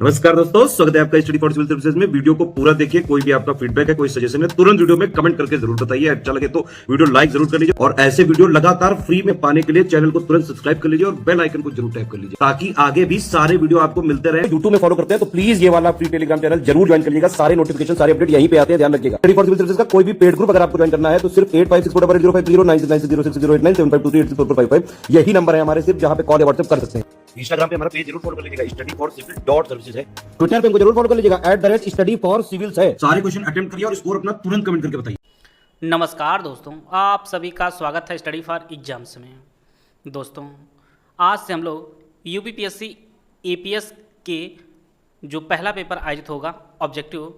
नमस्कार दोस्तों, स्वागत है आपका स्टडी फॉर सिविल सर्विसेज में। वीडियो को पूरा देखिए। कोई भी आपका फीडबैक है, कोई सजेशन है, तुरंत वीडियो में कमेंट करके जरूर बताइए। अच्छा लगे तो वीडियो लाइक जरूर कर लीजिए और ऐसे वीडियो लगातार फ्री में पाने के लिए चैनल को तुरंत सब्सक्राइब कर लीजिए और बेल आइकन को जरूर टैप कर लीजिए ताकि आगे भी सारे वीडियो आपको मिलते रहे। यूट्यूब में फॉलो करते हैं तो प्लीज ये वाला फ्री टेलीग्राम चैनल जरूर ज्वाइन करिएगा। सारे नोटिफिकेशन, सारे अपडेट यहीं पे आते हैं, ध्यान रखिएगा। स्टडी फॉर सिविल सर्विसेज का कोई भी पेड ग्रुप अगर आपको ज्वाइन करना है तो सिर्फ 8564809606097523864555 यही नंबर है हमारे, सिर्फ जहां पे कॉल या व्हाट्सएप कर सकते हैं। इंस्टाग्राम पे हमारा पेज जरूर फॉलो कर लीजिएगा, स्टडी फॉर सिविल .सर्विसेज है। ट्विटर पे हमको जरूर फॉलो कर लीजिएगा, @स्टडी फॉर सिविल्स है। सारे क्वेश्चन अटेम्प्ट करिए और स्कोर अपना तुरंत कमेंट करके बताइए। नमस्कार दोस्तों, आप सभी का स्वागत है स्टडी फॉर एग्जाम्स में। दोस्तों, आज से हम लोग यूपीपीएससी एपीएस के जो पहला पेपर आयोजित होगा ऑब्जेक्टिव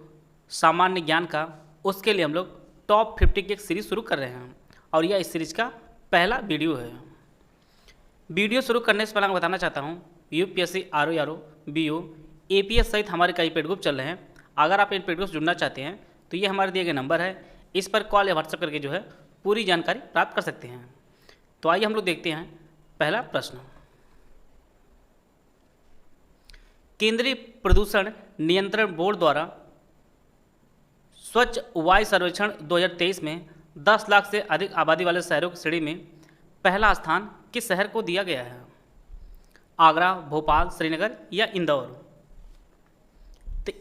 सामान्य ज्ञान का, उसके लिए हम लोग टॉप 50 की एक सीरीज़ शुरू कर रहे हैं और यह इस सीरीज़ का पहला वीडियो है। वीडियो शुरू करने से पहले मैं बताना चाहता हूँ, यूपीएससी आरओ बीओ एपीएस सहित हमारे कई पेड ग्रुप चल रहे हैं। अगर आप इन पेड ग्रुप से जुड़ना चाहते हैं तो ये हमारे दिए गए नंबर है, इस पर कॉल या व्हाट्सएप करके जो है पूरी जानकारी प्राप्त कर सकते हैं। तो आइए हम लोग देखते हैं पहला प्रश्न। केंद्रीय प्रदूषण नियंत्रण बोर्ड द्वारा स्वच्छ वायु सर्वेक्षण 2023 में 10 लाख से अधिक आबादी वाले शहरों की श्रेणी में पहला स्थान किस शहर को दिया गया है? आगरा, भोपाल, श्रीनगर या इंदौर? तो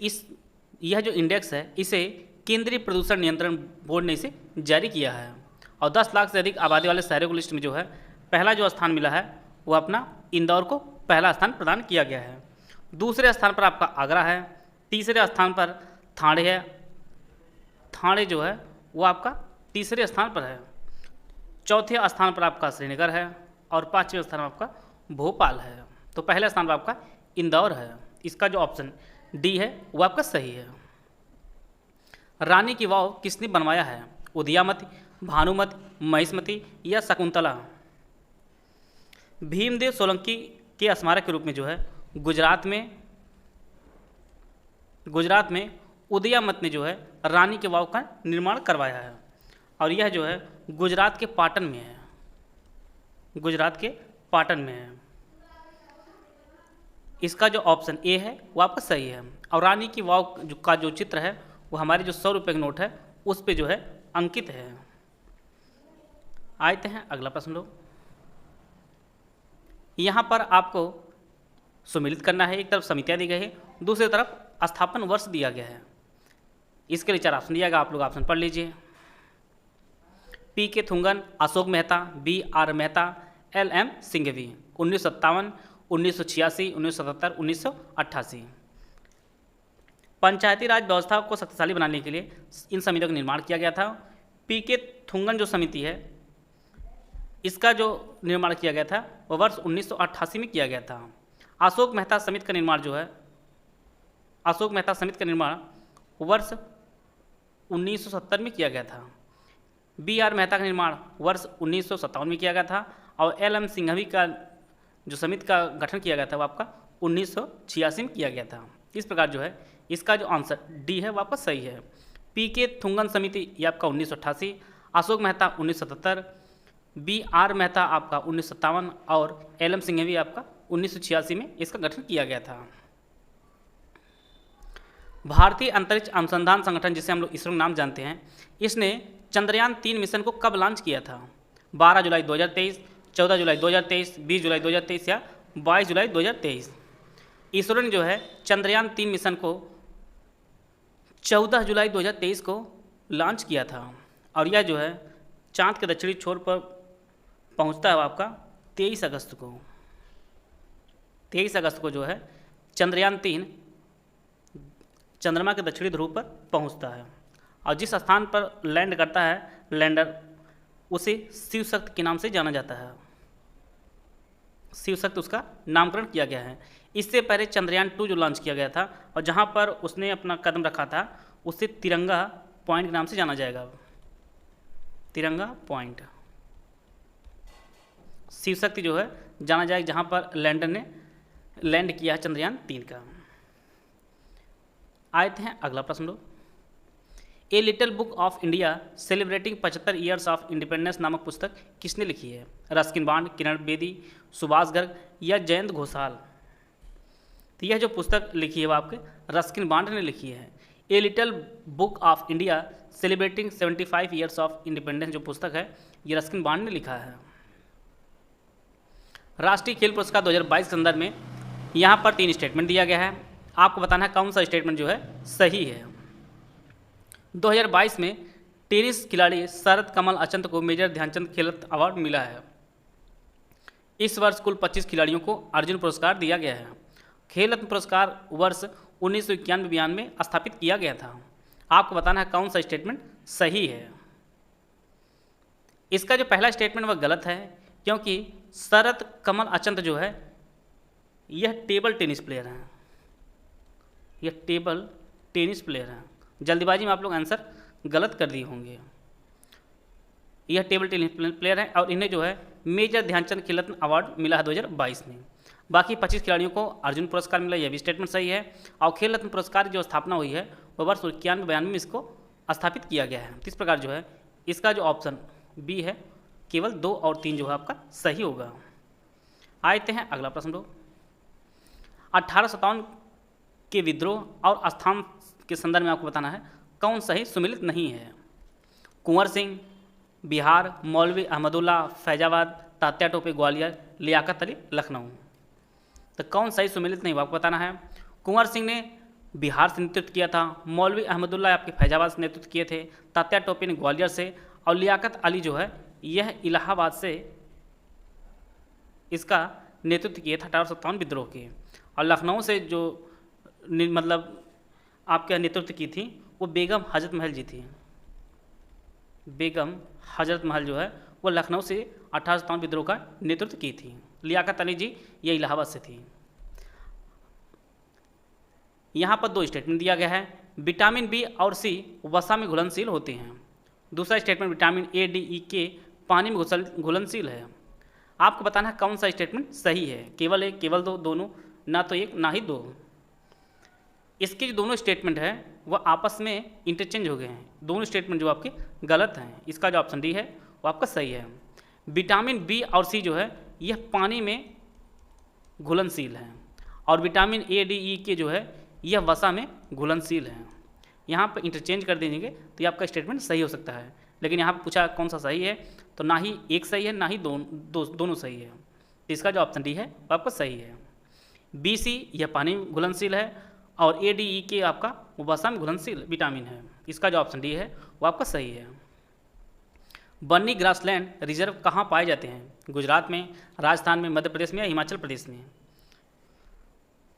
यह जो इंडेक्स है इसे केंद्रीय प्रदूषण नियंत्रण बोर्ड ने इसे जारी किया है और 10 लाख से अधिक आबादी वाले शहरों की लिस्ट में जो है पहला जो स्थान मिला है वो अपना इंदौर को पहला स्थान प्रदान किया गया है। दूसरे स्थान पर आपका आगरा है, तीसरे स्थान पर ठाणे है, ठाणे जो है वो आपका तीसरे स्थान पर है, चौथे स्थान पर आपका श्रीनगर है और पाँचवें स्थान पर आपका भोपाल है। तो पहले स्थान पर आपका इंदौर है। इसका जो ऑप्शन डी है वो आपका सही है। रानी की वाव किसने बनवाया है? उदयामती, भानुमती, महिष्मती या शकुंतला? भीमदेव सोलंकी के स्मारक के रूप में जो है गुजरात में उदयामत ने जो है रानी के वाव का निर्माण करवाया है और यह जो है गुजरात के पाटन में है, गुजरात के पाटन में है। इसका जो ऑप्शन ए है वो आपका सही है और रानी की वाव का जो चित्र है वो हमारे जो 100 रुपये के नोट है उस पे जो है अंकित है। आते हैं अगला प्रश्न लोग। यहाँ पर आपको सम्मिलित करना है, एक तरफ समितियाँ दी गई है, दूसरी तरफ स्थापन वर्ष दिया गया है। इसके लिए 4 ऑप्शन दिया गया, आप लोग ऑप्शन पढ़ लीजिए। P K Thungon, Ashok Mehta, B R Mehta, L M Singhvi. 1957, 1986, 1977, 1988। Panchayati Raj व्यवस्था को शक्तिशाली बनाने के लिए इन समितियों का निर्माण किया गया था। पी के थुंगन जो समिति है इसका जो निर्माण किया गया था वह वर्ष 1988 में किया गया था। अशोक मेहता समिति का निर्माण जो है, अशोक मेहता समिति का निर्माण वर्ष 1970 में किया गया था। बी आर मेहता का निर्माण वर्ष 1957 में किया गया था और एल एम सिंघवी का जो समिति का गठन किया गया था वो आपका 1986 में किया गया था। इस प्रकार जो है इसका जो आंसर डी है वो आपका सही है। पी के थुंगन समिति ये आपका 1988, अशोक मेहता 1977, बी आर मेहता आपका 1957 और एल एम सिंघवी आपका 1986 में इसका गठन किया गया था। भारतीय अंतरिक्ष अनुसंधान संगठन, जिसे हम लोग इसरो नाम जानते हैं, इसने चंद्रयान 3 मिशन को कब लॉन्च किया था? 12 जुलाई 2023, 14 जुलाई 2023, 20 जुलाई 2023 या 22 जुलाई 2023? इसरो ने जो है चंद्रयान 3 मिशन को 14 जुलाई 2023 को लॉन्च किया था और यह जो है चांद के दक्षिणी छोर पर पहुंचता है आपका 23 अगस्त को। 23 अगस्त को जो है चंद्रयान 3 चंद्रमा के दक्षिणी ध्रुव पर पहुंचता है और जिस स्थान पर लैंड करता है लैंडर, उसे शिव शक्ति के नाम से जाना जाता है। शिव शक्ति उसका नामकरण किया गया है। इससे पहले चंद्रयान 2 जो लॉन्च किया गया था और जहां पर उसने अपना कदम रखा था उसे तिरंगा पॉइंट के नाम से जाना जाएगा। तिरंगा पॉइंट शिव शक्ति जो है जाना जाएगा जहां पर लैंडर ने लैंड किया है चंद्रयान 3 का। आते हैं अगला प्रश्न लो। A little book of India celebrating 75 years of independence नामक पुस्तक किसने लिखी है? रस्किन बॉन्ड, किरण बेदी, सुभाष गर्ग या जयंत घोषाल? तो यह जो पुस्तक लिखी है वो आपके रस्किन बॉन्ड ने लिखी है। ए little book of India celebrating 75 years of independence जो पुस्तक है ये रस्किन बॉन्ड ने लिखा है। राष्ट्रीय खेल पुरस्कार 2022 के संदर्भ में यहाँ पर 3 स्टेटमेंट दिया गया है, आपको बताना है कौन सा स्टेटमेंट जो है सही है। 2022 में टेनिस खिलाड़ी शरद कमल अचंत को मेजर ध्यानचंद खेल रत्न अवार्ड मिला है। इस वर्ष कुल 25 खिलाड़ियों को अर्जुन पुरस्कार दिया गया है। खेल रत्न पुरस्कार वर्ष 1991 में स्थापित किया गया था। आपको बताना है कौन सा स्टेटमेंट सही है। इसका जो पहला स्टेटमेंट वह गलत है, क्योंकि शरद कमल अचंत जो है यह टेबल टेनिस प्लेयर हैं, यह टेबल टेनिस प्लेयर हैं। जल्दीबाजी में आप लोग आंसर गलत कर दिए होंगे। यह टेबल टेनिस प्लेयर हैं और इन्हें जो है मेजर ध्यानचंद खेल रत्न अवार्ड मिला है 2022 में। बाकी 25 खिलाड़ियों को अर्जुन पुरस्कार मिला, यह भी स्टेटमेंट सही है। और खेल रत्न पुरस्कार की जो स्थापना हुई है वह वर्ष 91-92 में इसको स्थापित किया गया है। इस प्रकार जो है इसका जो ऑप्शन बी है केवल 2 और 3 जो है आपका सही होगा। आते हैं अगला प्रश्न दो। 1857 के विद्रोह और स्थान के संदर्भ में आपको बताना है कौन सही सुमिलित नहीं है। कुंवर सिंह बिहार, मौलवी अहमदुल्ला फैजाबाद, तात्या टोपे ग्वालियर, लियाकत अली लखनऊ। तो कौन सही सुमिलित नहीं, आपको बताना है। कुंवर सिंह ने बिहार से नेतृत्व किया था, मौलवी अहमदुल्ला आपके फैजाबाद से नेतृत्व किए थे, तात्या टोपे ने ग्वालियर से, और लियाकत अली जो है यह इलाहाबाद से इसका नेतृत्व किया था 1857 विद्रोह के। और लखनऊ से जो मतलब आपके नेतृत्व की थी वो बेगम हजरत महल जी थी। बेगम हजरत महल जो है वो लखनऊ से 1857 विद्रोह का नेतृत्व की थी। लियाकत अली जी ये इलाहाबाद से थी। यहाँ पर 2 स्टेटमेंट दिया गया है। विटामिन बी और सी वसा में घुलनशील होते हैं। दूसरा स्टेटमेंट विटामिन ए, डी, ई, के पानी में घुलनशील है। आपको बताना है कौन सा स्टेटमेंट सही है। केवल 1, केवल 2, दोनों, ना तो 1 ना ही 2। इसके जो दोनों स्टेटमेंट है वह आपस में इंटरचेंज हो गए हैं। दोनों स्टेटमेंट जो आपके गलत हैं। इसका जो ऑप्शन डी है वो आपका सही है। विटामिन बी और सी जो है यह पानी में घुलनशील है, और विटामिन ए, डी, ई के जो है यह वसा में घुलनशील है। यहाँ पर इंटरचेंज कर दीजिएंगे तो ये आपका स्टेटमेंट सही हो सकता है। लेकिन यहाँ पर पूछा कौन सा सही है, तो ना ही 1 सही है ना ही दोनों सही है। तो इसका जो ऑप्शन डी है वो आपका सही है। बी सी यह पानी में घुलनशील है, और ए, डी, ई के आपका वसा में घुलनशील विटामिन है। इसका जो ऑप्शन डी है वो आपका सही है। बन्नी ग्रासलैंड रिजर्व कहाँ पाए जाते हैं? गुजरात में, राजस्थान में, मध्य प्रदेश में या हिमाचल प्रदेश में?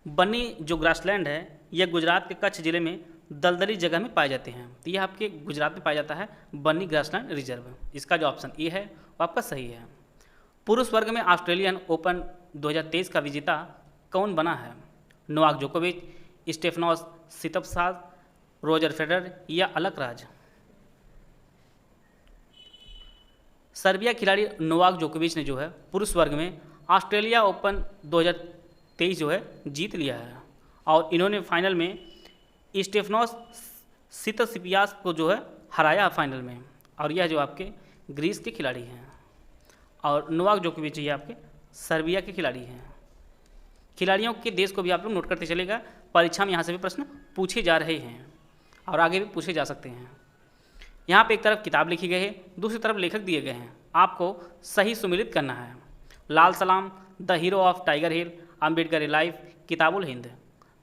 बन्नी जो ग्रासलैंड है यह गुजरात के कच्छ जिले में दलदली जगह में पाए जाते हैं। तो यह आपके गुजरात में पाया जाता है बन्नी ग्रासलैंड रिजर्व। इसका जो ऑप्शन ए है वो आपका सही है। पुरुष वर्ग में ऑस्ट्रेलियन ओपन 2023 का विजेता कौन बना है? नोवाक जोकोविच, स्टेफनोस सितसपास, रोजर फेडरर या अलकराज? सर्बिया खिलाड़ी नोवाक जोकोविच ने जो है पुरुष वर्ग में ऑस्ट्रेलिया ओपन 2023 जो है जीत लिया है, और इन्होंने फाइनल में स्टेफनोस सितसिपास को जो है हराया फाइनल में। और यह जो आपके ग्रीस के खिलाड़ी हैं, और नोवाक जोकोविच ये आपके सर्बिया के खिलाड़ी हैं। खिलाड़ियों के देश को भी आप लोग नोट करते चलेगा। परीक्षा में यहाँ से भी प्रश्न पूछे जा रहे हैं और आगे भी पूछे जा सकते हैं। यहाँ पे एक तरफ किताब लिखी गई है, दूसरी तरफ लेखक दिए गए हैं। आपको सही सुमिलित करना है। Lal Salaam, the hero of Tiger Hill, Ambedkar a life, Kitabul Hind,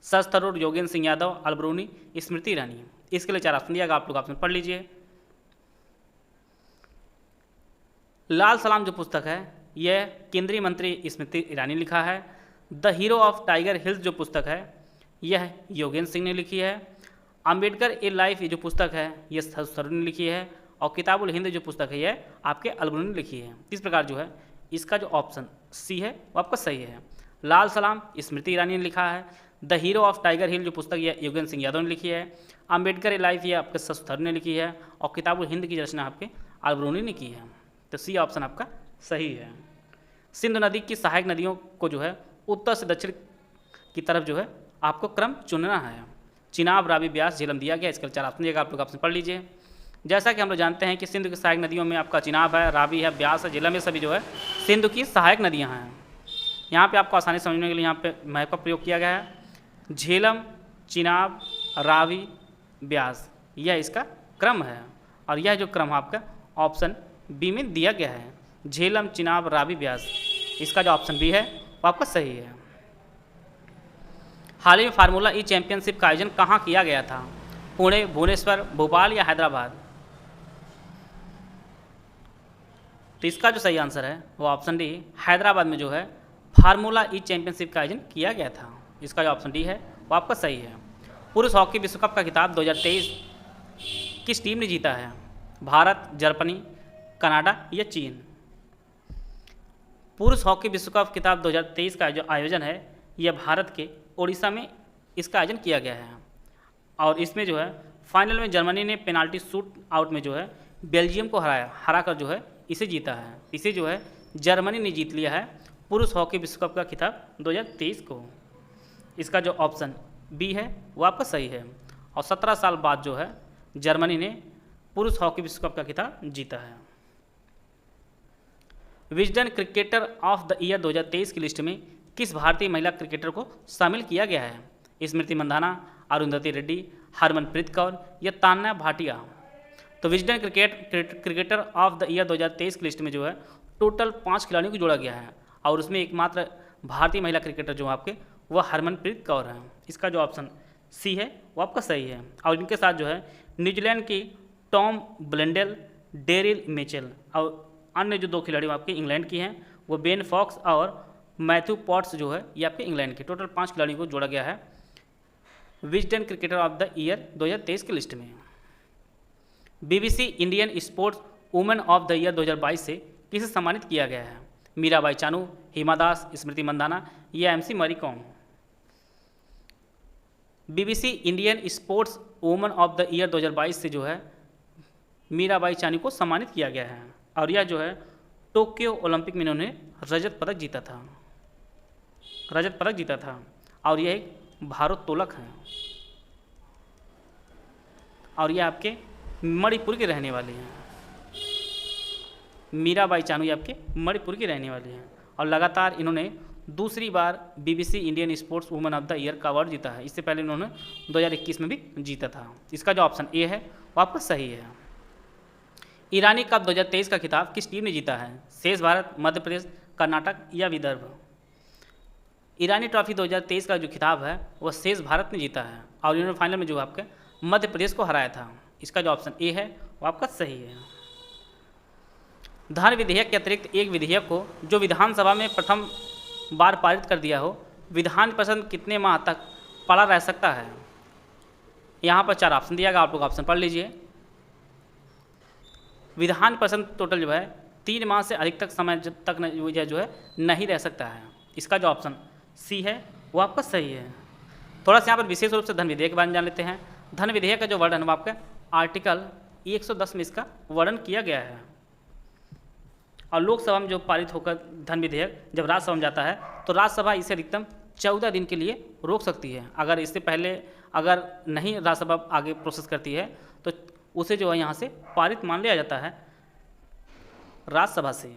सच थरूर, योगेंद्र सिंह यादव, अलबरूनी, स्मृति ईरानी। इसके लिए 4 ऑप्शन दिया गया, आप लोग ऑप्शन पढ़ लीजिए। लाल सलाम जो पुस्तक है यह केंद्रीय मंत्री स्मृति ईरानी लिखा है। The hero of tiger hills जो पुस्तक है यह योगेंद्र सिंह ने लिखी है। अम्बेडकर ए लाइफ ये जो पुस्तक है यह सच थरूर ने लिखी है, और किताबुल हिंद जो पुस्तक है यह आपके अलबरूनी ने लिखी है। इस प्रकार जो है इसका जो ऑप्शन सी है वो आपका सही है। लाल सलाम स्मृति ईरानी ने लिखा है। द हीरो ऑफ टाइगर हिल जो पुस्तक यह योगेंद्र सिंह यादव ने लिखी है। अम्बेडकर ए लाइफ ये आपके सच थरूर ने लिखी है, और किताबुल हिंद की रचना आपके अलबरूनी ने की है। तो सी ऑप्शन आपका सही है। सिंधु नदी की सहायक नदियों को जो है उत्तर से दक्षिण की तरफ जो है आपको क्रम चुनना है। चिनाब, रावी, ब्यास, झेलम दिया गया। इसके 4 ऑप्शन दिएगा, आप लोग ऑप्शन पढ़ लीजिए। जैसा कि हम लोग जानते हैं कि सिंधु की सहायक नदियों में आपका चिनाब है, रावी है, ब्यास है, झेलम, ये सभी जो है सिंधु की सहायक नदियाँ हैं। यहाँ पे आपको आसानी समझने के लिए यहाँ पे मैप का प्रयोग किया गया है। झेलम, चिनाब, रावी, ब्यास, यह इसका क्रम है। और यह जो क्रम आपका ऑप्शन बी में दिया गया है, झेलम, चिनाब, रावी, ब्यास, इसका जो ऑप्शन बी है वो आपका सही है। हाल ही में फार्मूला ई चैंपियनशिप का आयोजन कहाँ किया गया था? पुणे, भुवनेश्वर, भोपाल या हैदराबाद? तो इसका जो सही आंसर है वो ऑप्शन डी, हैदराबाद में जो है फार्मूला ई चैंपियनशिप का आयोजन किया गया था। इसका जो ऑप्शन डी है वो आपका सही है। पुरुष हॉकी विश्व कप का खिताब 2023 किस टीम ने जीता है? भारत, जर्मनी, कनाडा या चीन? पुरुष हॉकी विश्व कप खिताब 2023 का जो आयोजन है यह भारत के ओडिशा में इसका आयोजन किया गया है। और इसमें जो है फाइनल में जर्मनी ने पेनाल्टी शूट आउट में जो है बेल्जियम को हराकर जो है इसे जीता है। इसे जो है जर्मनी ने जीत लिया है पुरुष हॉकी विश्व कप का खिताब 2023 को। इसका जो ऑप्शन बी है वो आपका सही है। और 17 साल बाद जो है जर्मनी ने पुरुष हॉकी विश्व कप का खिताब जीता है। Wisden cricketer of the year 2023 की लिस्ट में किस भारतीय महिला क्रिकेटर को शामिल किया गया है? स्मृति मंधाना, अरुंधति रेड्डी, हरमनप्रीत कौर या तान्या भाटिया? तो Wisden cricketer of the year 2023 की लिस्ट में जो है टोटल 5 खिलाड़ियों को जोड़ा गया है और उसमें एकमात्र भारतीय महिला क्रिकेटर जो आपके वह हरमनप्रीत कौर है। इसका जो ऑप्शन सी है वो आपका सही है। और इनके साथ जो है न्यूजीलैंड की टॉम ब्लेंडेल, डेरिल मिचेल और अन्य जो 2 खिलाड़ी आपके इंग्लैंड की हैं वो बेन फॉक्स और मैथ्यू पॉट्स जो है ये आपके इंग्लैंड के। टोटल 5 खिलाड़ियों को जोड़ा गया है Wisden cricketer of the year 2023 की लिस्ट में। BBC Indian sports women of the year 2022 से किसे सम्मानित किया गया है? मीराबाई चानू, हिमा दास, स्मृति मंदाना या MC Mary Kom? BBC Indian sports women of the year 2022 से जो है मीराबाई चानू को सम्मानित किया गया है। और यह जो है टोक्यो ओलंपिक में इन्होंने रजत पदक जीता था और यह एक भारोत्तोलक हैं और यह आपके मणिपुर के रहने वाले हैं। मीराबाई चानू ये आपके मणिपुर की रहने वाली हैं और लगातार इन्होंने दूसरी बार BBC Indian sports women of the year का अवार्ड जीता है। इससे पहले इन्होंने 2021 में भी जीता था। इसका जो ऑप्शन ए है वो आपका सही है। ईरानी कप 2023 का खिताब किस टीम ने जीता है? शेष भारत, मध्य प्रदेश, कर्नाटक या विदर्भ? ईरानी ट्रॉफी 2023 का जो खिताब है वह शेष भारत ने जीता है और इन्होंने फाइनल में जो आपके मध्य प्रदेश को हराया था। इसका जो ऑप्शन ए है वो आपका सही है। धन विधेयक के अतिरिक्त एक विधेयक को जो विधानसभा में प्रथम बार पारित कर दिया हो, विधान परिषद कितने माह तक पड़ा रह सकता है? यहाँ पर 4 ऑप्शन दिया गया, आप लोग ऑप्शन पढ़ लीजिए। विधान परिषद टोटल जो है 3 माह से अधिक तक समय तक जो है नहीं रह सकता है। इसका जो ऑप्शन सी है वो आपका सही है। थोड़ा सा यहाँ पर विशेष रूप से धन विधेयक के बारे में जान लेते हैं। धन विधेयक का जो वर्णन वो आपका आर्टिकल 110 में इसका वर्णन किया गया है और लोकसभा में जो पारित होकर धन विधेयक जब राज्यसभा में जाता है तो राज्यसभा इसे अधिकतम 14 दिन के लिए रोक सकती है। अगर इससे पहले अगर नहीं राज्यसभा आगे प्रोसेस करती है तो उसे जो है यहाँ से पारित मान लिया जाता है राज्यसभा से।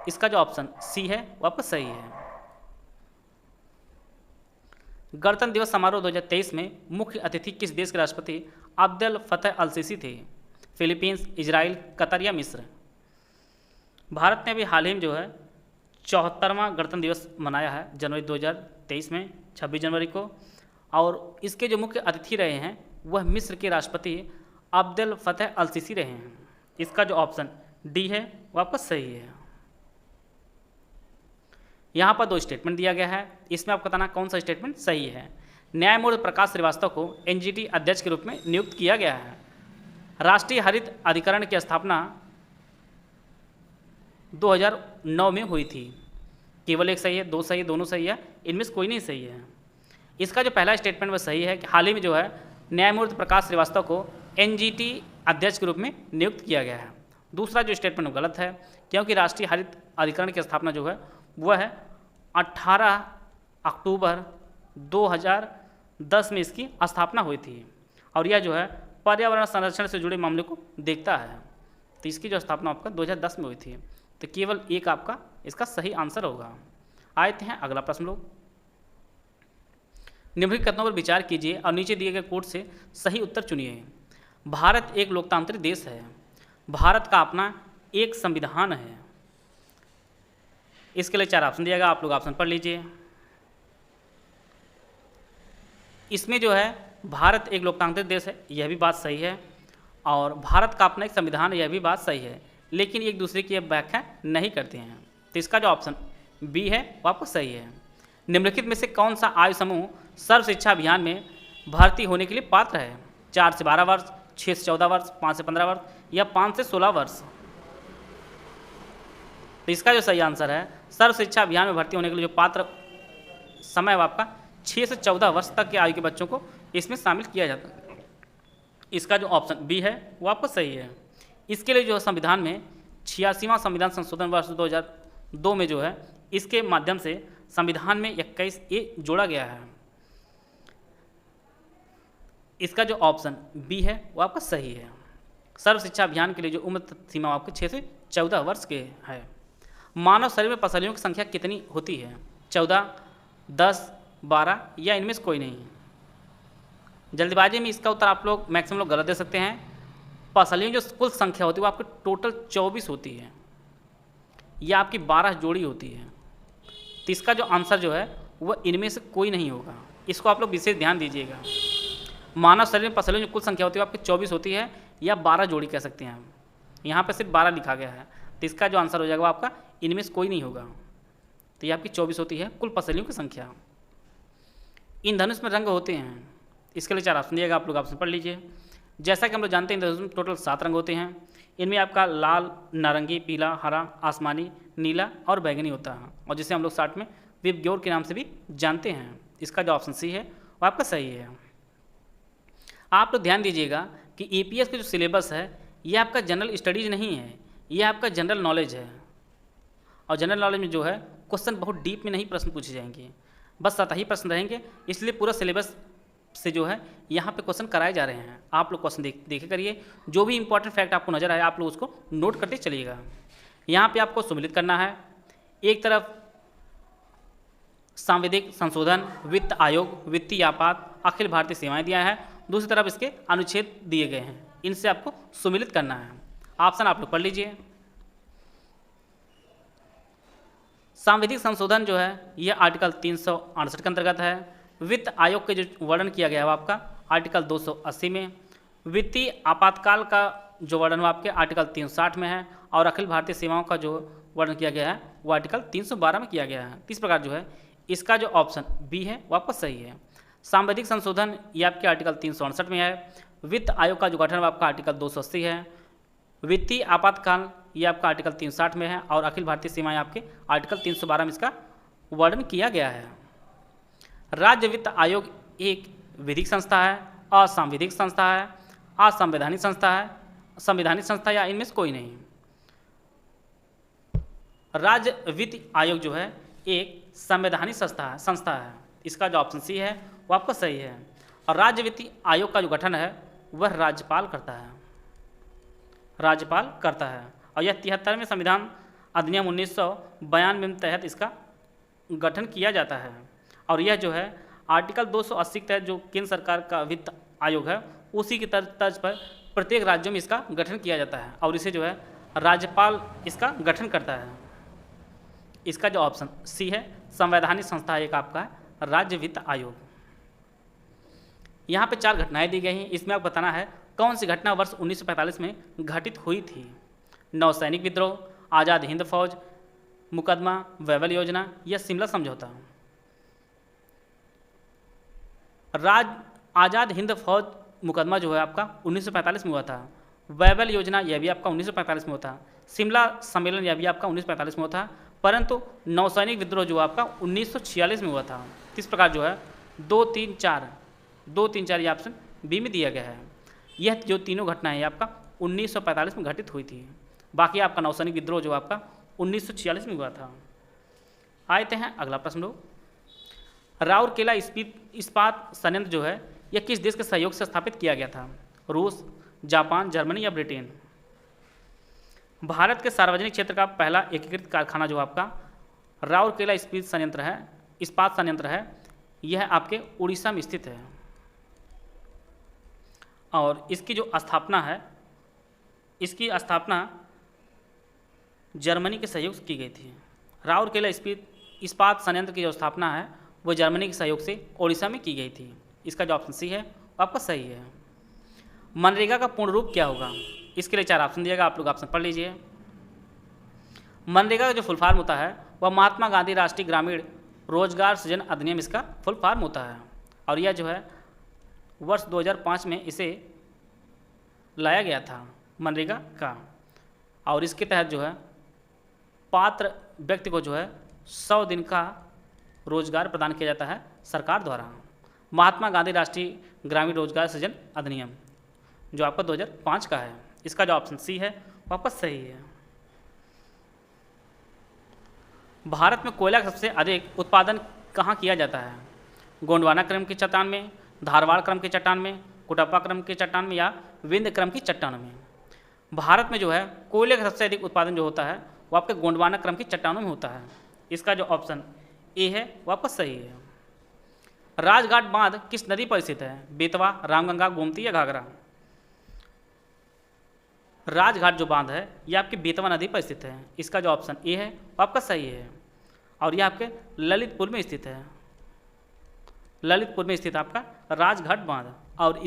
इसका जो ऑप्शन सी है वो आपका सही है। गणतंत्र दिवस समारोह 2023 में मुख्य अतिथि किस देश के राष्ट्रपति अब्देल फतेह अल सीसी थे? फिलीपींस, इजराइल, कतर या मिस्र? भारत ने अभी हाल ही में जो है 74वां गणतंत्र दिवस मनाया है जनवरी 2023 में 26 जनवरी को और इसके जो मुख्य अतिथि रहे हैं वह मिस्र के राष्ट्रपति अब्देल फतेह अल सीसी रहे हैं। इसका जो ऑप्शन डी है वो आपका सही है। यहाँ पर 2 स्टेटमेंट दिया गया है, इसमें आपको बताना कौन सा स्टेटमेंट सही है। न्यायमूर्ति प्रकाश श्रीवास्तव को एनजीटी अध्यक्ष के रूप में नियुक्त किया गया है। राष्ट्रीय हरित अधिकरण की स्थापना 2009 में हुई थी। केवल एक सही है, 2 सही है, दोनों सही है, इनमें से कोई नहीं सही है। इसका जो पहला स्टेटमेंट वह सही है कि हाल ही में जो है न्यायमूर्ति प्रकाश श्रीवास्तव को एनजीटी अध्यक्ष के रूप में नियुक्त किया गया है। दूसरा जो स्टेटमेंट वो गलत है क्योंकि राष्ट्रीय हरित अधिकरण की स्थापना जो है वह है 18 अक्टूबर 2010 में इसकी स्थापना हुई थी और यह जो है पर्यावरण संरक्षण से जुड़े मामले को देखता है। तो इसकी जो स्थापना आपका 2010 में हुई थी। तो केवल एक आपका इसका सही आंसर होगा। आते हैं अगला प्रश्न लोग। निम्नलिखित कथनों पर विचार कीजिए और नीचे दिए गए कोड से सही उत्तर चुनिए। भारत एक लोकतांत्रिक देश है। भारत का अपना एक संविधान है। इसके लिए 4 ऑप्शन दिया गया, आप लोग ऑप्शन पढ़ लीजिए। इसमें जो है भारत एक लोकतांत्रिक देश है, यह भी बात सही है, और भारत का अपना एक संविधान है, यह भी बात सही है, लेकिन एक दूसरे की व्याख्या नहीं करते हैं। तो इसका जो ऑप्शन बी है वो आपको सही है। निम्नलिखित में से कौन सा आयु समूह सर्व शिक्षा अभियान में भर्ती होने के लिए पात्र है? 4 से 12 वर्ष, 6 से 14 वर्ष, 5 से 15 वर्ष या 5 से 16 वर्ष। तो इसका जो सही आंसर है, सर्व शिक्षा अभियान में भर्ती होने के लिए जो पात्र समय है आपका 6 से 14 वर्ष तक के आयु के बच्चों को इसमें शामिल किया जाता है। इसका जो ऑप्शन बी है वो आपको सही है। इसके लिए जो संविधान में 86वां संविधान संशोधन वर्ष 2002 में जो है इसके माध्यम से संविधान में 21A जोड़ा गया है। इसका जो ऑप्शन बी है वो आपका सही है। सर्व शिक्षा अभियान के लिए जो उम्र सीमा आपके 6 से 14 वर्ष के है। मानव शरीर में पसलियों की संख्या कितनी होती है? 14, 10, 12 या इनमें से कोई नहीं। जल्दबाजी में इसका उत्तर आप लोग मैक्सिमम लोग गलत दे सकते हैं। पसलियों जो कुल संख्या होती है वो आपकी टोटल 24 होती है, या आपकी 12 जोड़ी होती है। तो इसका जो आंसर जो है वह इनमें से कोई नहीं होगा। इसको आप लोग विशेष ध्यान दीजिएगा। मानव शरीर में पसलियों जो कुल संख्या होती है वो आपकी 24 होती है, या 12 जोड़ी कह सकते हैं हम। यहाँ पे सिर्फ 12 लिखा गया है, तो इसका जो आंसर हो जाएगा वो आपका इनमें से कोई नहीं होगा। तो ये आपकी 24 होती है कुल पसलियों की संख्या। इन धनुष में रंग होते हैं। इसके लिए 4 ऑप्शन दिएगा, आप लोग ऑप्शन पढ़ लीजिए। जैसा कि हम लोग जानते हैं इन धनुष में टोटल 7 रंग होते हैं। इनमें आपका लाल, नारंगी, पीला, हरा, आसमानी, नीला और बैंगनी होता है, और जिसे हम लोग शॉर्ट में विबग्योर के नाम से भी जानते हैं। इसका जो ऑप्शन सी है वो आपका सही है। आप लोग ध्यान दीजिएगा कि EPS का जो सिलेबस है ये आपका जनरल स्टडीज नहीं है, ये आपका जनरल नॉलेज है। और जनरल नॉलेज में जो है क्वेश्चन बहुत डीप में नहीं प्रश्न पूछे जाएंगे, बस सतही प्रश्न रहेंगे। इसलिए पूरा सिलेबस से जो है यहाँ पे क्वेश्चन कराए जा रहे हैं। आप लोग क्वेश्चन देखे करिए, जो भी इंपॉर्टेंट फैक्ट आपको नजर आए आप लोग उसको नोट करते चलिएगा। यहाँ पे आपको सम्मिलित करना है। एक तरफ सांविधिक संशोधन, वित्त आयोग, वित्तीय आपात, अखिल भारतीय सेवाएं दिया है, दूसरी तरफ इसके अनुच्छेद दिए गए हैं, इनसे आपको सम्मिलित करना है। ऑप्शन आप लोग पढ़ लीजिए। सांविधिक संशोधन जो है यह आर्टिकल 368 के अंतर्गत है। वित्त आयोग के जो वर्णन किया गया है वो आपका आर्टिकल 280 में। वित्तीय आपातकाल का जो वर्णन वो आपके आर्टिकल 360 में है, और अखिल भारतीय सेवाओं का जो वर्णन किया गया है वो आर्टिकल 312 में किया गया है। इस प्रकार जो है इसका जो ऑप्शन बी है वो आपका सही है। सांविधिक संशोधन ये आपके आर्टिकल 368 में है। वित्त आयोग का जो गठन वो आपका आर्टिकल 280 है। वित्तीय आपातकाल ये आपका आर्टिकल 360 में है, और अखिल भारतीय सीमाएं आपके आर्टिकल 312 में इसका वर्णन किया गया है। राज्य वित्त आयोग एक विधिक संस्था है, असंवैधानिक संस्था है, असंवैधानिक संस्था है, संवैधानिक संस्था या इनमें से कोई नहीं। राज्य वित्त आयोग जो है एक संवैधानिक संस्था है। इसका जो ऑप्शन सी है वो आपका सही है। और राज्य वित्त आयोग का जो गठन है वह राज्यपाल करता है, राज्यपाल करता है। और यह 73वें संविधान अधिनियम 1992 में तहत इसका गठन किया जाता है। और यह जो है आर्टिकल 280 के तहत जो केंद्र सरकार का वित्त आयोग है उसी की तर्ज पर प्रत्येक राज्यों में इसका गठन किया जाता है, और इसे जो है राज्यपाल इसका गठन करता है। इसका जो ऑप्शन सी है संवैधानिक संस्था एक आपका राज्य वित्त आयोग। यहाँ पे 4 घटनाएं दी गई हैं। इसमें आप बताना है कौन सी घटना वर्ष 1945 में घटित हुई थी। नौसैनिक विद्रोह, आज़ाद हिंद फौज, मुकदमा, वैवल योजना या शिमला समझौता। आज़ाद हिंद फौज मुकदमा जो है आपका 1945 में हुआ था। वैवल योजना यह भी आपका 1945 में हुआ था। शिमला सम्मेलन यह भी आपका 1945 में हुआ था। परंतु नौसैनिक विद्रोह जो आपका 1946 में हुआ था। इस प्रकार जो है 2, 3, 4 ये ऑप्शन बी में दिया गया है। यह जो तीनों घटनाएं हैं आपका 1945 में घटित हुई थी। बाकी आपका नौसैनिक विद्रोह जो आपका 1946 में हुआ था। आते हैं अगला प्रश्न लोग। राउरकेला इस्पात संयंत्र जो है यह किस देश के सहयोग से स्थापित किया गया था? रूस, जापान, जर्मनी या ब्रिटेन? भारत के सार्वजनिक क्षेत्र का पहला एकीकृत कारखाना जो आपका राउरकेला इस्पात संयंत्र है, यह आपके उड़ीसा में स्थित है और इसकी जो स्थापना है, इसकी स्थापना जर्मनी के सहयोग से की गई थी। राउरकेला इस्पात संयंत्र की जो स्थापना है वो जर्मनी के सहयोग से ओडिशा में की गई थी। इसका जो ऑप्शन सी है वो आपका सही है। मनरेगा का पूर्ण रूप क्या होगा? इसके लिए 4 ऑप्शन दिएगा, आप लोग ऑप्शन पढ़ लीजिए। मनरेगा का जो फुल फॉर्म होता है वह महात्मा गांधी राष्ट्रीय ग्रामीण रोजगार सृजन अधिनियम इसका फुल फॉर्म होता है और यह जो है वर्ष 2005 में इसे लाया गया था मनरेगा का, और इसके तहत जो है पात्र व्यक्ति को जो है 100 दिन का रोजगार प्रदान किया जाता है सरकार द्वारा। महात्मा गांधी राष्ट्रीय ग्रामीण रोजगार सृजन अधिनियम जो आपका 2005 का है। इसका जो ऑप्शन सी है वो आपका सही है। भारत में कोयला का सबसे अधिक उत्पादन कहाँ किया जाता है? गोंडवाना क्रम की चट्टान में, धारवाड़ क्रम की चट्टान में, कुटप्पा क्रम की चट्टान में या विंध्य क्रम की चट्टान में? भारत में जो है कोयले का सबसे अधिक उत्पादन जो होता है वो आपके गोंडवाना क्रम की चट्टानों में होता है। इसका जो ऑप्शन ए है वो आपका सही है। राजघाट बांध किस नदी पर स्थित है? बेतवा, रामगंगा, गोमती या घाघरा? राजघाट जो बांध है ये आपकी बेतवा नदी पर स्थित है। इसका जो ऑप्शन ए है वो आपका सही है और यह आपके ललितपुर में स्थित है। ललितपुर में स्थित आपका राजघाट बांध, और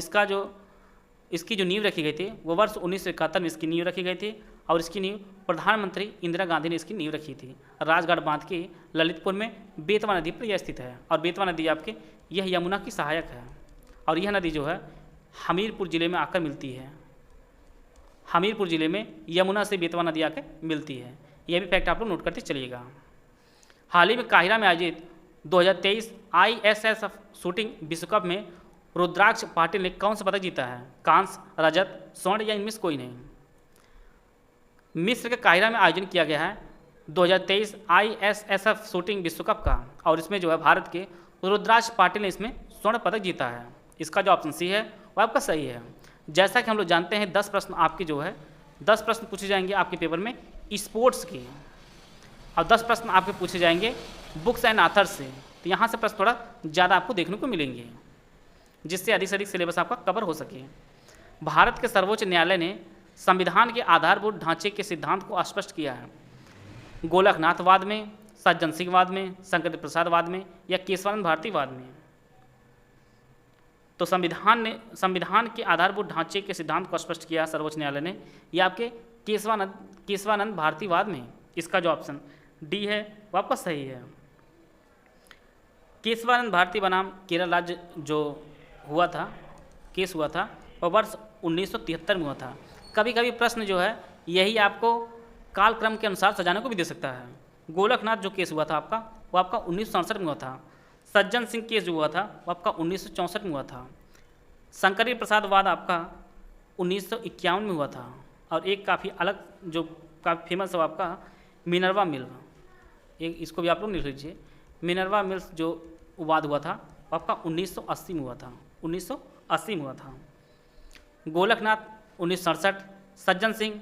इसकी जो नींव रखी गई थी वो वर्ष 1971 में इसकी नींव रखी गई थी और इसकी नींव प्रधानमंत्री इंदिरा गांधी ने इसकी नींव रखी थी। राजघाट बांध की ललितपुर में बेतवा नदी पर यह स्थित है और बेतवा नदी आपके यह यमुना की सहायक है और यह नदी जो है हमीरपुर ज़िले में आकर मिलती है। हमीरपुर ज़िले में यमुना से बेतवा नदी आकर मिलती है। यह भी फैक्ट आप लोग नोट करते चलिएगा। हाल ही में काहिरा में आयोजित 2023 ISSF शूटिंग विश्व कप में रुद्राक्ष पाटिल ने कौन सा पदक जीता है? कांस्य, रजत, स्वर्ण या इनमें से कोई नहीं? मिस्र के काहिरा में आयोजन किया गया है 2023 ISSF शूटिंग विश्व कप का और इसमें जो है भारत के रुद्राक्ष पाटिल ने इसमें स्वर्ण पदक जीता है। इसका जो ऑप्शन सी है वो आपका सही है। जैसा कि हम लोग जानते हैं 10 प्रश्न आपके जो है 10 प्रश्न पूछे जाएंगे आपके पेपर में स्पोर्ट्स के और 10 प्रश्न आपके पूछे जाएंगे बुक्स एंड आथर्स से। तो यहाँ से प्रश्न थोड़ा ज़्यादा आपको देखने को मिलेंगे जिससे अधिक से अधिक सिलेबस आपका कवर हो सके। भारत के सर्वोच्च न्यायालय ने संविधान के आधारभूत ढांचे के सिद्धांत को स्पष्ट किया है। गोलकनाथवाद में, सज्जन सिंहवाद में, शंकर प्रसादवाद में या केशवानंद भारतीवाद में? तो संविधान के आधारभूत ढांचे के सिद्धांत को स्पष्ट किया सर्वोच्च न्यायालय ने, यह आपके केशवानंद भारतीवाद में। इसका जो ऑप्शन डी है वो आपका सही है। केशवानंद भारती बनाम केरल राज्य जो हुआ था, केस हुआ था, वह वर्ष 1973 में हुआ था। कभी कभी प्रश्न जो है यही आपको कालक्रम के अनुसार सजाने को भी दे सकता है। गोलकनाथ जो केस हुआ था आपका वो आपका 1967 में हुआ था। सज्जन सिंह केस जो हुआ था वो आपका 1964 में हुआ था। शंकरी प्रसाद वाद आपका 1951 में हुआ था और एक काफ़ी अलग जो काफ़ी फेमस है आपका मिनर्वा मिल, एक इसको भी आप लोग लिख लीजिए। मिनर्वा मिल्स जो वाद हुआ था वो आपका 1980 में हुआ था। 1980 में हुआ था। गोलकनाथ 1967, सज्जन सिंह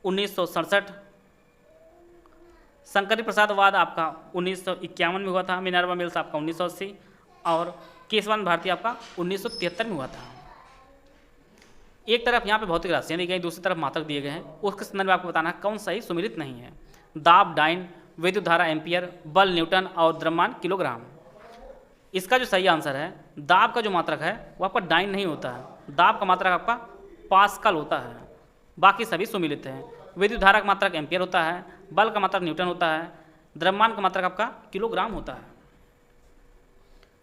1967, शंकरी प्रसाद वाद आपका 1951 में हुआ था। मिनर्वा मिल्स आपका 1980 और केशवानंद भारती आपका 1973 में हुआ था। एक तरफ यहाँ पे भौतिक राशियाँ दी गई, दूसरी तरफ मात्रक दिए गए हैं। उसके संदर्भ में आपको बताना है कौन सही सुमिलित नहीं है। दाब डाइन, विद्युत धारा एम्पियर, बल न्यूटन और द्रव्यमान किलोग्राम। इसका जो सही आंसर है दाब का जो मात्रक है वो आपका डाइन नहीं होता है। दाब का मात्रक आपका पास्कल होता है, बाकी सभी सुमिलित हैं। विद्युत धारा का मात्रक एम्पियर होता है, बल का मात्रक न्यूटन होता है, द्रव्यमान का मात्रक आपका किलोग्राम होता है।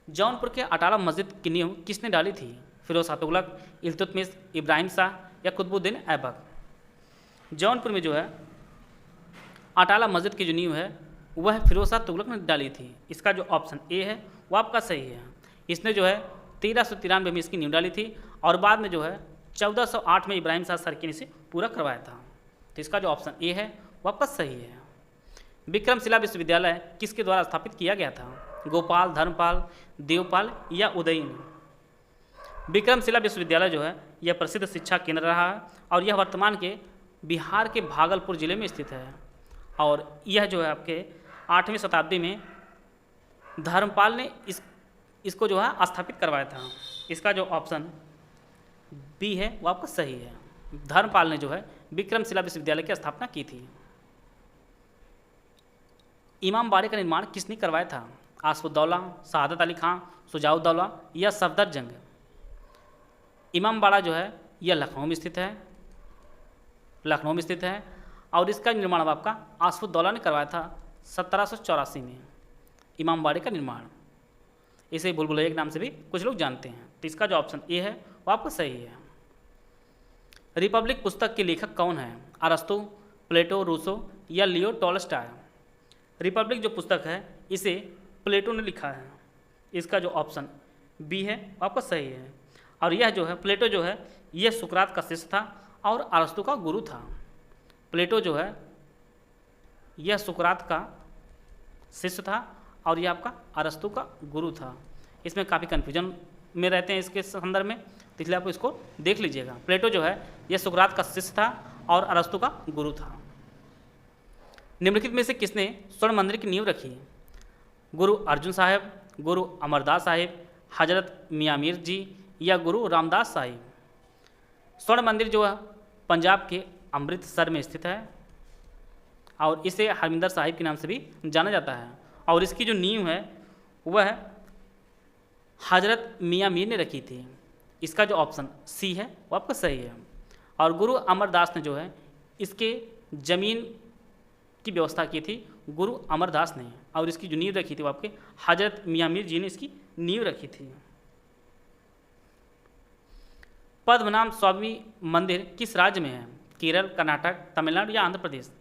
जौनपुर के अटाला मस्जिद की नींव किसने डाली थी? फिरोज शाह तुगलक, इल्तुतमिश, इब्राहिम शाह या कुतुबुद्दीन ऐबक? जौनपुर में जो है अटाला मस्जिद की जो नींव है वह फिरोज शाह तुगलक ने डाली थी। इसका जो ऑप्शन ए है वो आपका सही है। इसने जो है 1393 में इसकी नींव डाली थी और बाद में जो है 1408 में इब्राहिम शाह सरकी ने इसे पूरा करवाया था। तो इसका जो ऑप्शन ए है वो आपका सही है। विक्रमशिला विश्वविद्यालय किसके द्वारा स्थापित किया गया था? गोपाल, धर्मपाल, देवपाल या उदयन? विक्रमशिला विश्वविद्यालय जो है यह प्रसिद्ध शिक्षा केंद्र रहा है और यह वर्तमान के बिहार के भागलपुर जिले में स्थित है और यह जो है आपके 8वीं शताब्दी में धर्मपाल ने इस इसको जो है स्थापित करवाया था। इसका जो ऑप्शन बी है वो आपका सही है। धर्मपाल ने जो है विक्रमशिला विश्वविद्यालय की स्थापना की थी। इमामबाड़े का निर्माण किसने करवाया था? आसफुद्दौला, शहादत अली खां, शुजाउद्दौला या सफदरजंग। इमामबाड़ा जो है यह लखनऊ में स्थित है, और इसका निर्माण आपका आसफुद्दौला ने करवाया था 1784 में। इमामबाड़े का निर्माण इसे बुलबुलैया के नाम से भी कुछ लोग जानते हैं। तो इसका जो ऑप्शन ए है वो आपका सही है। रिपब्लिक पुस्तक के लेखक कौन है? अरस्तु, प्लेटो, रूसो या लियो टॉलस्टॉय। रिपब्लिक जो पुस्तक है इसे प्लेटो ने लिखा है। इसका जो ऑप्शन बी है वो आपका सही है। और यह जो है प्लेटो जो है यह सुकरात का शिष्य था और अरस्तु का गुरु था। प्लेटो जो है यह सुकरात का शिष्य था और यह आपका अरस्तु का गुरु था। इसमें काफ़ी कन्फ्यूजन में रहते हैं इसके संदर्भ में, तो इसलिए आप इसको देख लीजिएगा। प्लेटो जो है यह सुकरात का शिष्य था और अरस्तु का गुरु था। निम्नलिखित में से किसने स्वर्ण मंदिर की नींव रखी? गुरु अर्जुन साहिब, गुरु अमरदास साहिब, हजरत मियाँ मीर जी या गुरु रामदास साहिब। स्वर्ण मंदिर जो है पंजाब के अमृतसर में स्थित है और इसे हरमिंदर साहिब के नाम से भी जाना जाता है। और इसकी जो नींव है वह हजरत मियाँ मीर ने रखी थी। इसका जो ऑप्शन सी है वो आपका सही है। और गुरु अमरदास ने जो है इसके ज़मीन की व्यवस्था की थी गुरु अमरदास ने, और इसकी जो नींव रखी थी वो आपके हजरत मियाँ मीर जी ने इसकी नींव रखी थी। पद्मनाभ स्वामी मंदिर किस राज्य में है? केरल, कर्नाटक, तमिलनाडु या आंध्र प्रदेश।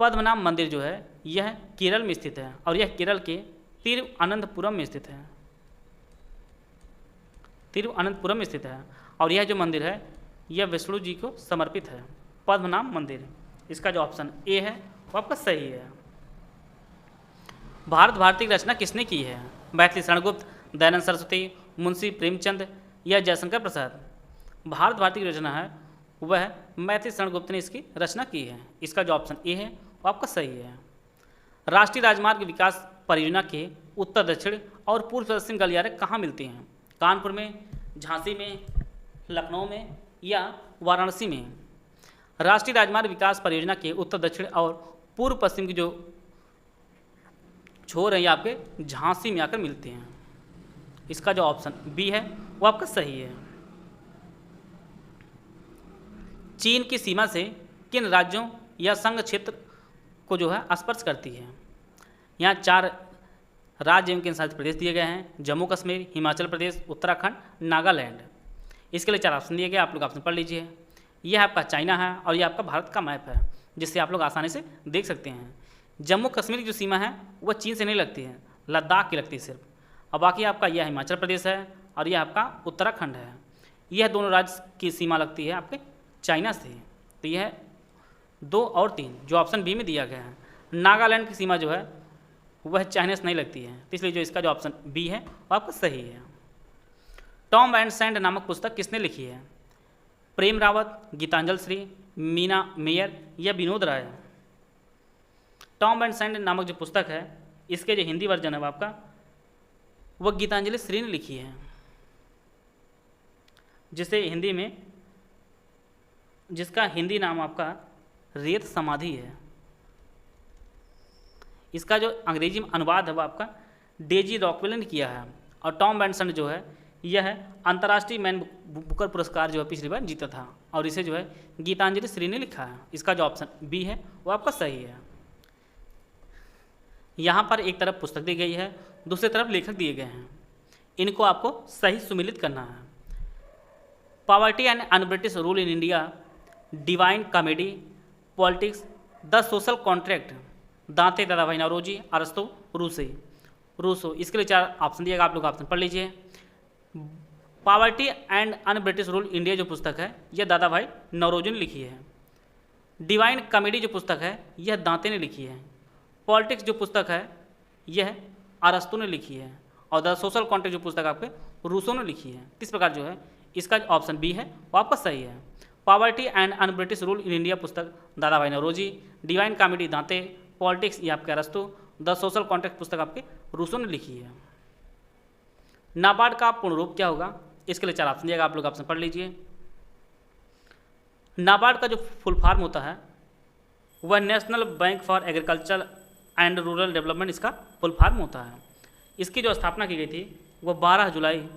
पद्मनाभ मंदिर जो है यह केरल में स्थित है और यह केरल के तिरुवनंतपुरम में स्थित है। तिरुवनंतपुरम में स्थित है और यह जो मंदिर है यह विष्णु जी को समर्पित है। पद्मनाभ मंदिर, इसका जो ऑप्शन ए है वो आपका सही है। भारत भारती की रचना किसने की है? मैथिली शरण गुप्त, दयानंद सरस्वती, मुंशी प्रेमचंद या जयशंकर प्रसाद। भारत भारती की रचना है वह मैथिली शरण गुप्त ने इसकी रचना की है। इसका जो ऑप्शन ए है वो आपका सही है। राष्ट्रीय राजमार्ग विकास परियोजना के उत्तर दक्षिण और पूर्व पश्चिम गलियारे कहाँ मिलते हैं? कानपुर में, झांसी में, लखनऊ में या वाराणसी में। राष्ट्रीय राजमार्ग विकास परियोजना के उत्तर दक्षिण और पूर्व पश्चिम की जो छोर है ये आपके झांसी में आकर मिलते हैं। इसका जो ऑप्शन बी है वो आपका सही है। चीन की सीमा से किन राज्यों या संघ क्षेत्र को जो है स्पर्श करती है? यहाँ 4 राज्य एवं केंद्र शासित प्रदेश दिए गए हैं: जम्मू कश्मीर, हिमाचल प्रदेश, उत्तराखंड, नागालैंड। इसके लिए 4 ऑप्शन दिए गए, आप लोग ऑप्शन पढ़ लीजिए। यह आपका चाइना है और यह आपका भारत का मैप है, जिससे आप लोग आसानी से देख सकते हैं। जम्मू कश्मीर की जो सीमा है वह चीन से नहीं लगती है, लद्दाख की लगती है सिर्फ। और बाकी आपका यह हिमाचल प्रदेश है और यह आपका उत्तराखंड है। यह दोनों राज्य की सीमा लगती है आपके चाइना से। तो यह 2 और 3 जो ऑप्शन बी में दिया गया है। नागालैंड की सीमा जो है वह चाइना से नहीं लगती है, तो इसलिए जो इसका जो ऑप्शन बी है वो आपका सही है। टॉम एंड सैंड नामक पुस्तक किसने लिखी है? प्रेम रावत, गीतांजलि श्री, मीना मेयर या Vinod Rai. Tom and sand नामक जो पुस्तक है इसके जो हिंदी वर्जन है वो आपका वह गीतांजलि श्री ने लिखी है, जिसका हिंदी नाम आपका रेत समाधि है। इसका जो अंग्रेजी में अनुवाद है वो आपका डेजी रॉकवेल ने किया है। और टॉम बैंडसन जो है यह अंतर्राष्ट्रीय मैन बुकर पुरस्कार जो है पिछली बार जीता था और इसे जो है गीतांजलि श्री ने लिखा है। इसका जो ऑप्शन बी है वो आपका सही है। यहाँ पर एक तरफ पुस्तक दी गई है, दूसरी तरफ लेखक दिए गए हैं, इनको आपको सही सुमिलित करना है। Poverty and un-British rule in India, divine comedy, politics, the social contract, दांते दादाभाई नौरोजी, अरस्तु, रूसो। इसके लिए 4 ऑप्शन दिएगा, आप लोग ऑप्शन पढ़ लीजिए। Poverty and un-British rule India जो पुस्तक है यह दादाभाई नौरोजी ने लिखी है। डिवाइन कॉमेडी जो पुस्तक है यह दांते ने लिखी है। पॉलिटिक्स जो पुस्तक है यह अरस्तु ने लिखी है और द सोशल कॉन्ट्रैक्ट जो पुस्तक आपके रूसो ने लिखी है। इस प्रकार जो है इसका ऑप्शन बी है वो आपका सही है। Poverty and un-British rule in India पुस्तक दादाभाई नौरोजी, डिवाइन कॉमेडी दांते, पॉलिटिक्स ये आपके अरस्तु, द सोशल कॉन्ट्रैक्ट पुस्तक आपके रूसो ने लिखी है। नाबार्ड का पूर्ण रूप क्या होगा? इसके लिए 4 ऑप्शन दिएगा, आप लोग ऑप्शन पढ़ लीजिए। नाबार्ड का जो फुल फॉर्म होता है वह national bank for agriculture and rural development इसका फुल फॉर्म होता है। इसकी जो स्थापना की गई थी वह 12 जुलाई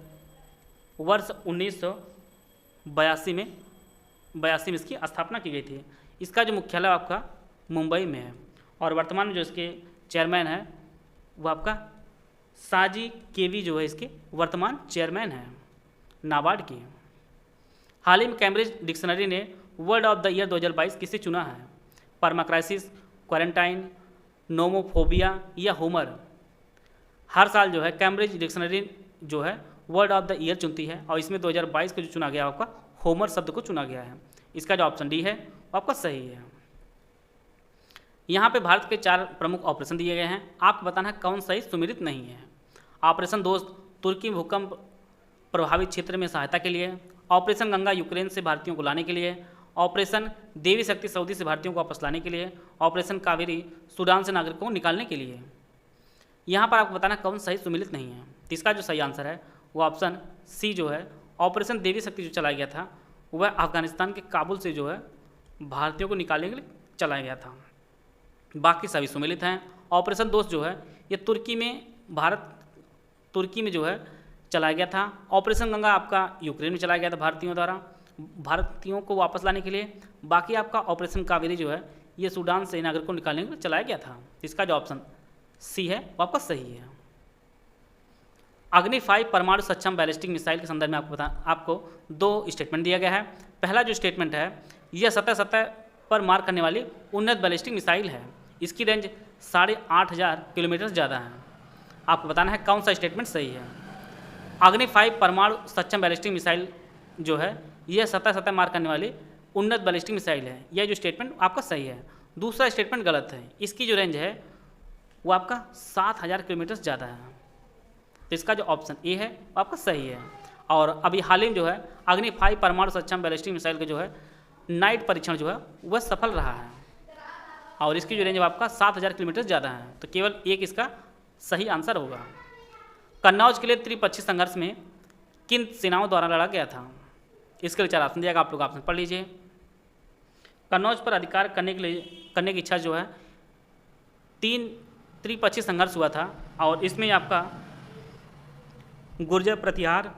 वर्ष 1982 में इसकी स्थापना की गई थी। इसका जो मुख्यालय आपका मुंबई में है और वर्तमान में जो इसके चेयरमैन है वो आपका साजी केवी जो है इसके वर्तमान चेयरमैन हैं नाबार्ड की। हाल ही में कैम्ब्रिज डिक्शनरी ने वर्ड ऑफ द ईयर 2022 किसे चुना है? परमाक्राइसिस, क्वारंटाइन, नोमोफोबिया या होमर। हर साल जो है कैम्ब्रिज डिक्शनरी जो है वर्ड ऑफ द ईयर चुनती है और इसमें 2022 को जो चुना गया आपका होमर शब्द को चुना गया है। इसका जो ऑप्शन डी है वो आपका सही है। यहाँ पे भारत के 4 प्रमुख ऑपरेशन दिए गए हैं, आपको बताना है कौन सही सुमेलित नहीं है। ऑपरेशन दोस्त तुर्की भूकंप प्रभावित क्षेत्र में सहायता के लिए, ऑपरेशन गंगा यूक्रेन से भारतीयों को लाने के लिए, ऑपरेशन देवी शक्ति सऊदी से भारतीयों को वापस लाने के लिए, ऑपरेशन कावेरी सूडान से नागरिकों को निकालने के लिए। यहाँ पर आपको बताना कौन सही सुमेलित नहीं है। तो इसका जो सही आंसर है वो ऑप्शन सी जो है ऑपरेशन देवी शक्ति जो चलाया गया था वह अफगानिस्तान के काबुल से जो है भारतीयों को निकालने के लिए चलाया गया था। बाकी सभी सुमेलित हैं। ऑपरेशन दोस्त जो है ये तुर्की में जो है चलाया गया था। ऑपरेशन गंगा आपका यूक्रेन में चलाया गया था भारतीयों द्वारा भारतीयों को वापस लाने के लिए। बाकी आपका ऑपरेशन कावेरी जो है ये सूडान से नागरिकों को निकालने के लिए चलाया गया था। इसका जो ऑप्शन सी है वो आपका सही है। अग्नि 5 परमाणु सक्षम बैलिस्टिक मिसाइल के संदर्भ में आपको 2 स्टेटमेंट दिया गया है। पहला जो स्टेटमेंट है यह सतह पर मार करने वाली उन्नत बैलिस्टिक मिसाइल है। इसकी रेंज 8500 किलोमीटर ज़्यादा है। आपको बताना है कौन सा स्टेटमेंट सही है। अग्नि 5 परमाणु सक्षम बैलिस्टिक मिसाइल जो है यह सतह मार करने वाली उन्नत बैलिस्टिक मिसाइल है। यह जो स्टेटमेंट आपका सही है। दूसरा स्टेटमेंट गलत है। इसकी जो रेंज है वो आपका 7000 किलोमीटर ज़्यादा है। तो इसका जो ऑप्शन ए है वो आपका सही है। और अभी हाल ही में जो है अग्नि 5 परमाणु सक्षम बैलिस्टिक मिसाइल का जो है नाइट परीक्षण जो है वह सफल रहा है और इसकी जो रेंज है आपका 7000 किलोमीटर ज़्यादा है। तो केवल एक इसका सही आंसर होगा। कन्नौज के लिए त्रिपक्षीय संघर्ष में किन सेनाओं द्वारा लड़ा गया था? इसके लिए 4 ऑप्शन दिया गया, आप लोग ऑप्शन पढ़ लीजिए। कन्नौज पर अधिकार करने की इच्छा जो है 3 त्रिपक्षीय संघर्ष हुआ था और इसमें आपका गुर्जर प्रतिहार,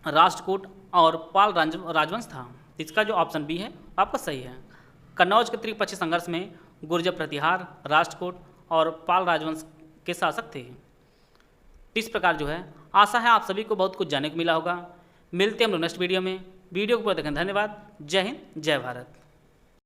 राष्ट्रकूट और पाल राजवंश था। इसका जो ऑप्शन बी है आपका सही है। कन्नौज के त्रिपक्षीय संघर्ष में गुर्जर प्रतिहार, राष्ट्रकूट और पाल राजवंश के शासक थे। इस प्रकार जो है आशा है आप सभी को बहुत कुछ जानने को मिला होगा। मिलते हैं हम लोग नेक्स्ट वीडियो में। वीडियो को पूरा देखें, धन्यवाद। जय हिंद, जय भारत।